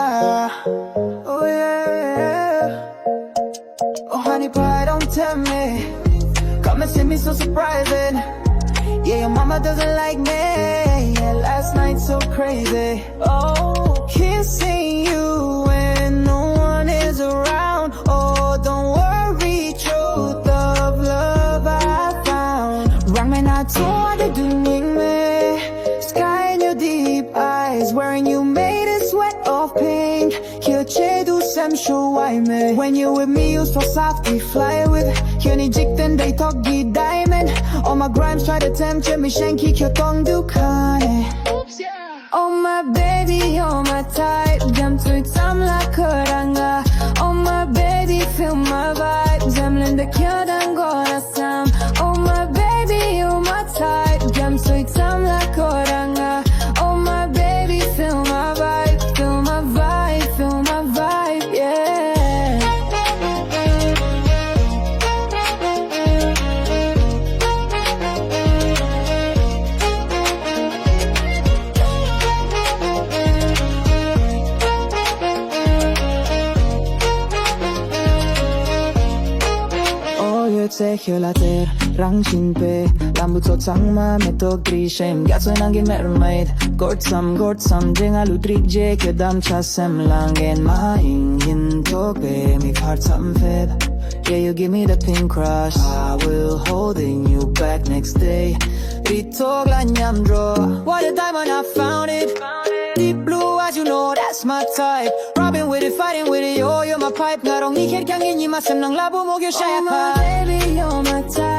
Oh yeah. Oh honey pie, don't tell me. Come and see me so surprising. Yeah, your mama doesn't like me. Yeah, last night so crazy. Oh, kissing you when no one is around. Oh, don't worry, truth of love I found. Wrong man, I told you doing me. Sky in your deep eyes, wearing you made it sweat of pink. Here, do some show why me. When you with me, you so soft, we fly with. You need jig, then they talk the diamond. All my grimes try to tempt you, me shanky, your tongue do oops, yeah. Oh my baby, you're my type. Them tweets, I'm like Kuranga. Oh my baby, feel my vibes. I'm in the kid and gonna sam. Oh my baby, you're my type. Them tweets, I'm like Kuranga. Oh my baby, feel my vibe. Feel my vibe, feel my vibe, yeah. Säker later, rangsin pe Lambuto tsangma me to grishem Gatso nangi mermaid Gortsam, jenga ludrik je Kedam chasem langen maing Yin tope, mi kartsam fed Yeah, you give me the pink crush I will holding you back next day Ritog la nyamdro What a diamond, I found it Deep blue, as you know, that's my type Robbing with it, fighting with it, yo, you're my pipe Ngarong ikhet kyang inyi masem nang labo mo gyo shaya pa Oh my baby, you're my type